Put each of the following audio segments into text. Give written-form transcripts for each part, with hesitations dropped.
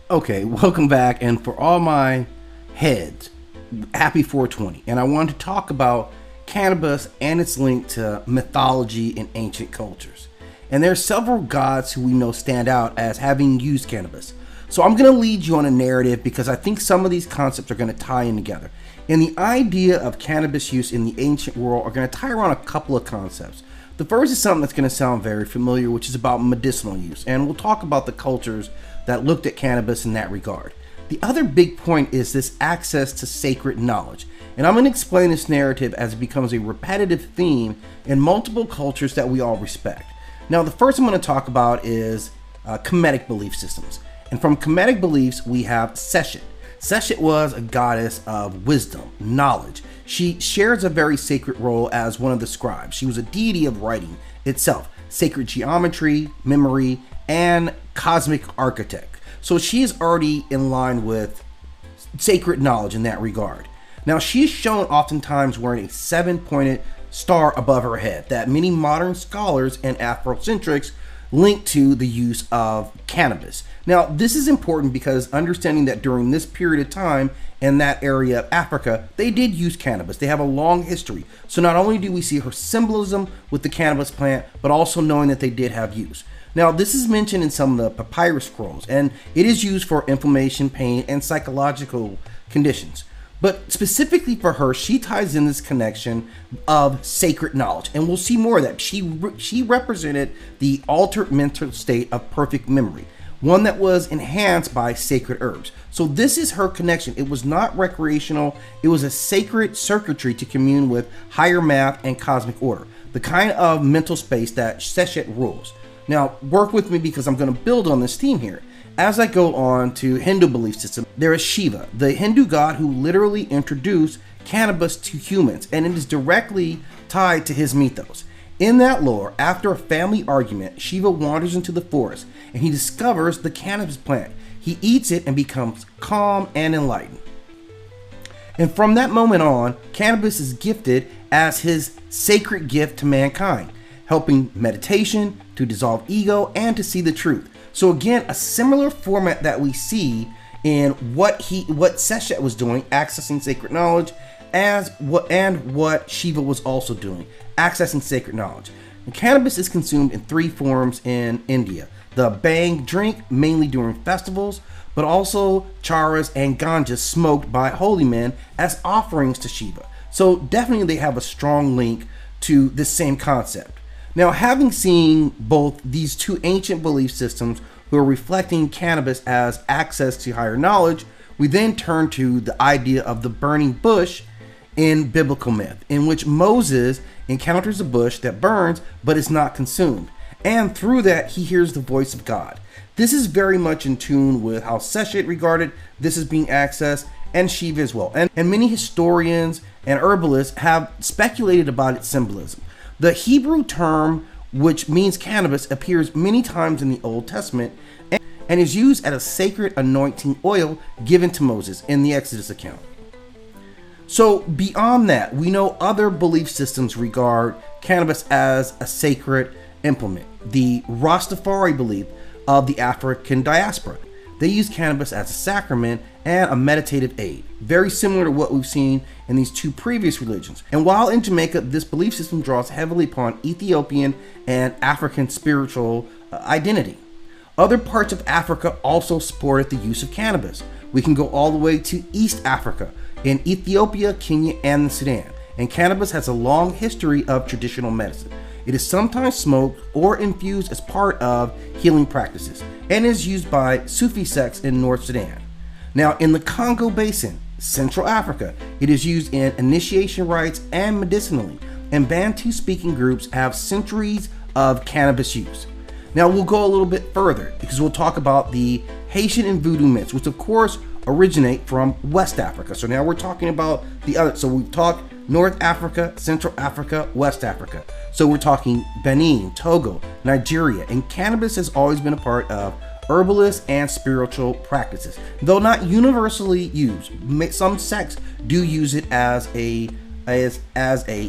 Okay, welcome back, and for all my heads, happy 420. And I wanted to talk about cannabis and its link to mythology and ancient cultures. And there are several gods who we know stand out as having used cannabis. So I'm going to lead you on a narrative because I think some of these concepts are going to tie in together. And the idea of cannabis use in the ancient world are going to tie around a couple of concepts. The first is something that's going to sound very familiar, which is about medicinal use, and we'll talk about the cultures that looked at cannabis in that regard. The other big point is this access to sacred knowledge, and I'm going to explain this narrative as it becomes a repetitive theme in multiple cultures that we all respect. Now, the first I'm going to talk about is Kemetic belief systems, and from Kemetic beliefs we have Sheshat. Sheshat was a goddess of wisdom, knowledge. She shares a very sacred role as one of the scribes. She was a deity of writing itself, sacred geometry, memory, and cosmic architect. So she is already in line with sacred knowledge in that regard. Now, she is shown oftentimes wearing a 7-pointed star above her head that many modern scholars and Afrocentrics link to the use of cannabis. Now, this is important because understanding that during this period of time in that area of Africa, they did use cannabis. They have a long history. So not only do we see her symbolism with the cannabis plant, but also knowing that they did have use. Now, this is mentioned in some of the papyrus scrolls, and it is used for inflammation, pain, and psychological conditions. But specifically for her, she ties in this connection of sacred knowledge, and we'll see more of that. She represented the altered mental state of perfect memory, one that was enhanced by sacred herbs. So this is her connection. It was not recreational. It was a sacred circuitry to commune with higher math and cosmic order, the kind of mental space that Sheshat rules. Now, work with me because I'm going to build on this theme here. As I go on to Hindu belief system, there is Shiva, the Hindu god who literally introduced cannabis to humans, and it is directly tied to his mythos. In that lore, after a family argument, Shiva wanders into the forest and he discovers the cannabis plant. He eats it and becomes calm and enlightened. And from that moment on, cannabis is gifted as his sacred gift to mankind, helping meditation, to dissolve ego, and to see the truth. So again, a similar format that we see in what Sheshat was doing, accessing sacred knowledge, and what Shiva was also doing, accessing sacred knowledge. And cannabis is consumed in 3 forms in India. The bang drink, mainly during festivals, but also charas and ganjas smoked by holy men as offerings to Shiva. So definitely they have a strong link to this same concept. Now, having seen both these two ancient belief systems who are reflecting cannabis as access to higher knowledge, we then turn to the idea of the burning bush in biblical myth, in which Moses encounters a bush that burns but is not consumed. And through that, he hears the voice of God. This is very much in tune with how Sheshat regarded this as being accessed, and Shiva as well. And many historians and herbalists have speculated about its symbolism. The Hebrew term, which means cannabis, appears many times in the Old Testament and is used as a sacred anointing oil given to Moses in the Exodus account. So beyond that, we know other belief systems regard cannabis as a sacred implement. The Rastafari belief of the African diaspora. They use cannabis as a sacrament and a meditative aid, very similar to what we've seen in these 2 previous religions. And while in Jamaica, this belief system draws heavily upon Ethiopian and African spiritual identity. Other parts of Africa also supported the use of cannabis. We can go all the way to East Africa, in Ethiopia, Kenya, and Sudan. And cannabis has a long history of traditional medicine. It is sometimes smoked or infused as part of healing practices and is used by Sufi sects in North Sudan. Now, in the Congo Basin, Central Africa, it is used in initiation rites and medicinally, and Bantu-speaking groups have centuries of cannabis use. Now, we'll go a little bit further because we'll talk about the Haitian and Voodoo myths, which of course originate from West Africa. So now we're talking about the other. So we've talked North Africa, Central Africa, West Africa. So we're talking Benin, Togo, Nigeria, and cannabis has always been a part of herbalist and spiritual practices, though not universally used. Some sects do use it as a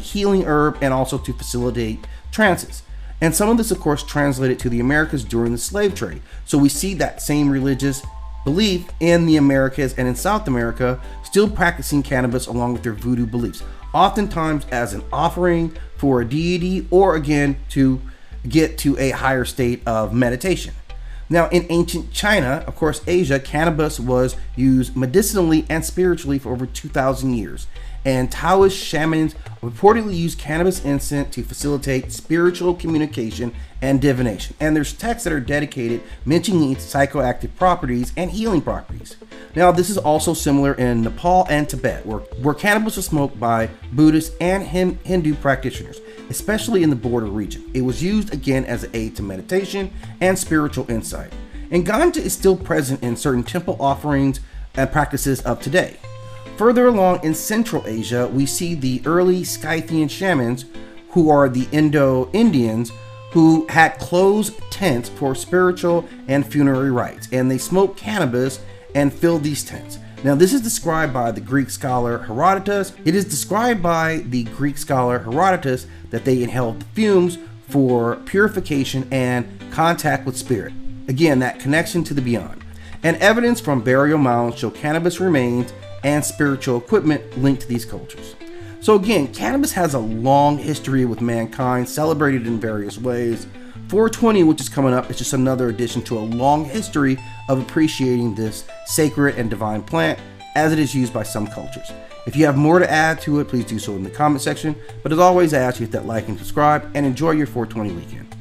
healing herb and also to facilitate trances. And some of this, of course, translated to the Americas during the slave trade. So we see that same religious belief in the Americas and in South America, still practicing cannabis along with their voodoo beliefs, oftentimes as an offering for a deity or again to get to a higher state of meditation. Now, in ancient China, of course, Asia, cannabis was used medicinally and spiritually for over 2,000 years. And Taoist shamans reportedly used cannabis incense to facilitate spiritual communication and divination. And there's texts that are dedicated mentioning its psychoactive properties and healing properties. Now, this is also similar in Nepal and Tibet, where cannabis was smoked by Buddhist and Hindu practitioners, especially in the border region. It was used again as an aid to meditation and spiritual insight. And ganja is still present in certain temple offerings and practices of today. Further along in Central Asia, we see the early Scythian shamans, who are the Indo-Indians, who had closed tents for spiritual and funerary rites, and they smoked cannabis and filled these tents. Now, this is described by the Greek scholar Herodotus. It is described by the Greek scholar Herodotus that they inhaled the fumes for purification and contact with spirit. Again, that connection to the beyond. And evidence from burial mounds show cannabis remains and spiritual equipment linked to these cultures. So again, cannabis has a long history with mankind, celebrated in various ways. 420, which is coming up, is just another addition to a long history of appreciating this sacred and divine plant as it is used by some cultures. If you have more to add to it, please do so in the comment section. But as always, I ask you to hit that like and subscribe and enjoy your 420 weekend.